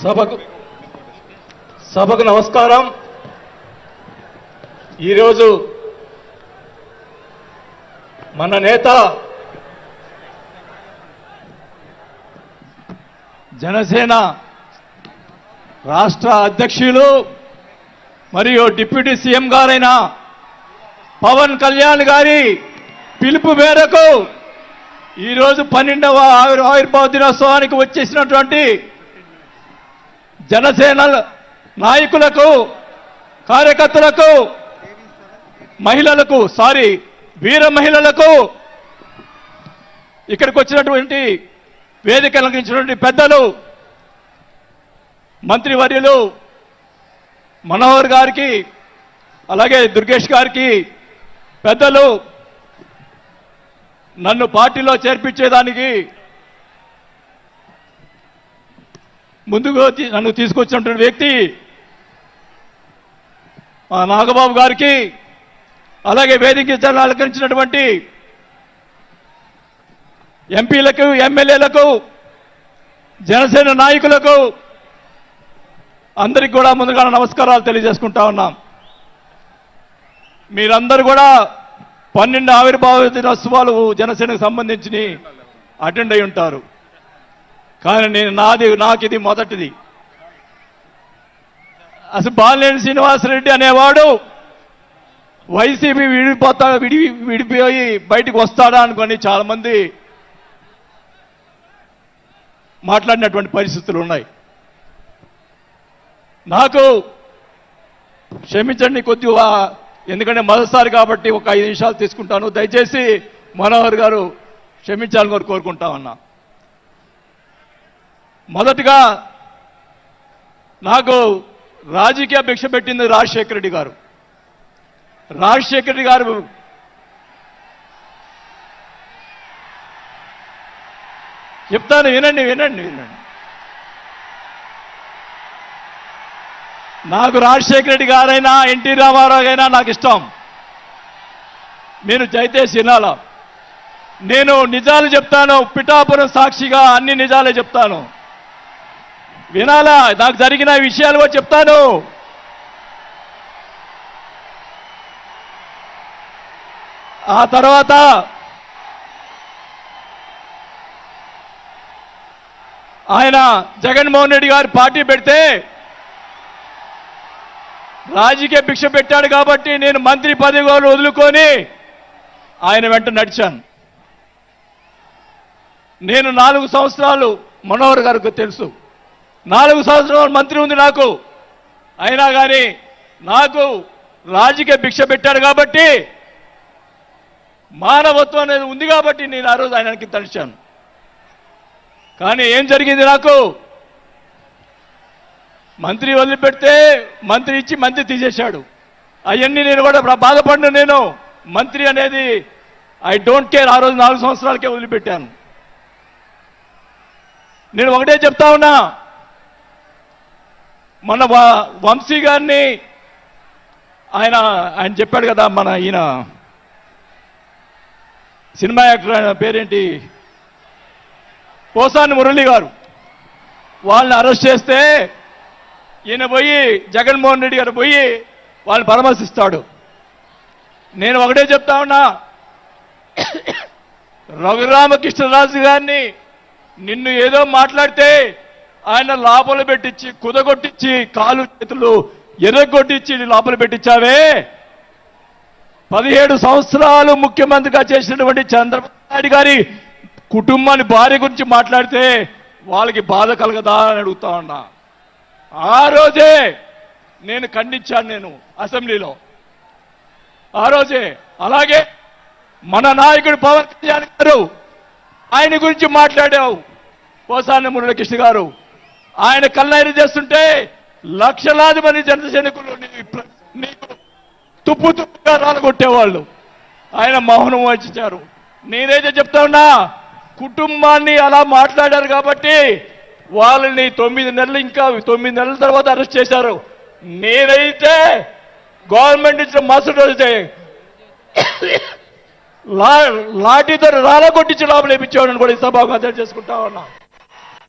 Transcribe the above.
సభకు నమస్కారం. ఈరోజు మన నేత జనసేన రాష్ట్ర అధ్యక్షులు మరియు డిప్యూటీ సీఎం గారైన పవన్ కళ్యాణ్ గారి పిలుపు మేరకు ఈరోజు 12వ ఆవిర్భావ దినోత్సవానికి వచ్చేసినటువంటి జనసేన నాయకులకు, కార్యకర్తలకు, మహిళలకు, వీర మహిళలకు, ఇక్కడికి వచ్చినటువంటి వేదిక అలంకరించినటువంటి పెద్దలు, మంత్రివర్యులు మనోహర్ గారికి, అలాగే దుర్గేష్ గారికి, పెద్దలు, నన్ను పార్టీలో చేర్పించేదానికి ముందుకు నన్ను తీసుకొచ్చినటువంటి వ్యక్తి నాగబాబు గారికి, అలాగే వేదిక అలంకరించినటువంటి ఎంపీలకు, ఎమ్మెల్యేలకు, జనసేన నాయకులకు అందరికీ కూడా ముందుగా నమస్కారాలు తెలియజేసుకుంటా ఉన్నాం. మీరందరూ కూడా 12 ఆవిర్భావ దినోత్సవాలు జనసేనకు సంబంధించి అటెండ్ అయి ఉంటారు. కానీ నాకు ఇది మొదటిది. అసలు బాలినేని శ్రీనివాసరెడ్డి అనేవాడు వైసీపీ విడిపోయి బయటకు వస్తాడా అనుకొని చాలామంది మాట్లాడినటువంటి పరిస్థితులు ఉన్నాయి. నాకు క్షమించండి కొద్దిగా, ఎందుకంటే మొదటిసారి కాబట్టి ఒక 5 నిమిషాలు తీసుకుంటాను. దయచేసి మనోహర్ గారు క్షమించాలని కోరుకుంటా ఉన్నా. మొదటిగా నాకు రాజకీయ భిక్ష పెట్టింది రాజశేఖర రెడ్డి గారు. రాజశేఖర రెడ్డి గారు చెప్తాను, వినండి. నాకు రాజశేఖర రెడ్డి గారైనా ఎన్టీ రామారావు అయినా నాకు ఇష్టం. మీరు దయచేసి వినాలా. నేను నిజాలు చెప్తాను, పిఠాపురం సాక్షిగా అన్ని నిజాలే చెప్తాను. వినాలా, నాకు జరిగిన విషయాలు కూడా చెప్తాను. ఆ తర్వాత ఆయన జగన్మోహన్ రెడ్డి గారు పార్టీ పెడితే రాజకీయ భిక్ష పెట్టాడు కాబట్టి నేను మంత్రి పదవి వదులుకొని ఆయన వెంట నడిచాను. నేను 4 సంవత్సరాలు, మనోహర్ గారికి తెలుసు, 4 సంవత్సరాలు మంత్రి ఉంది నాకు. అయినా కానీ నాకు రాజకీయ భిక్ష పెట్టాడు కాబట్టి, మానవత్వం అనేది ఉంది కాబట్టి నేను ఆ రోజు ఆయనకి తలిచాను. కానీ ఏం జరిగింది, నాకు మంత్రి వదిలిపెడితే మంత్రి ఇచ్చి మంత్రి తీసేశాడు. అవన్నీ నేను కూడా బాధపడిన, నేను మంత్రి అనేది ఐ డోంట్ కేర్. ఆ రోజు 4 సంవత్సరాలకే వదిలిపెట్టాను. నేను ఒకటే చెప్తా ఉన్నా, మన వంశీ గారిని ఆయన చెప్పాడు కదా, ఈయన సినిమా యాక్టర్, ఆయన పేరేంటి, పోసాని మురళి గారు, వాళ్ళని అరెస్ట్ చేస్తే ఈయన పోయి జగన్మోహన్ రెడ్డి గారు పోయి వాళ్ళని పరామర్శిస్తాడు. నేను ఒకటే చెప్తా ఉన్నా, రఘురామకృష్ణరాజు గారిని నిన్ను ఏదో మాట్లాడితే ఆయన లోపల పెట్టించి, కుదగొట్టించి, కాలు చేతులు ఎర్రగొట్టించి లోపల పెట్టించావే. 17 సంవత్సరాలు ముఖ్యమంత్రిగా చేసినటువంటి చంద్రబాబు నాయుడు గారి కుటుంబాన్ని, భార్య గురించి మాట్లాడితే వాళ్ళకి బాధ కలగదా అని అడుగుతా ఉన్నా. ఆ రోజే నేను ఖండించాను, నేను అసెంబ్లీలో ఆ రోజే. అలాగే మన నాయకుడు పవన్ కళ్యాణ్ గారు, ఆయన గురించి మాట్లాడావు, పోసాని మురళీకృష్ణ గారు. ఆయన కళ్ళైరు చేస్తుంటే లక్షలాది మంది జనసైనికులు నీకు తుప్పుగా రాలగొట్టేవాళ్ళు. ఆయన మౌనం వహించారు. నేనైతే చెప్తా ఉన్నా, కుటుంబాన్ని అలా మాట్లాడారు కాబట్టి వాళ్ళని 9 నెలలు, ఇంకా 9 నెలల తర్వాత అరెస్ట్ చేశారు. నేనైతే గవర్నమెంట్ ఇచ్చిన మరుసటి రోజే లాఠీతో రాలగొట్టించి లోపల వేయించేవాడిని కూడా ఈ సభకు అర్థం చేసుకుంటా ఉన్నా.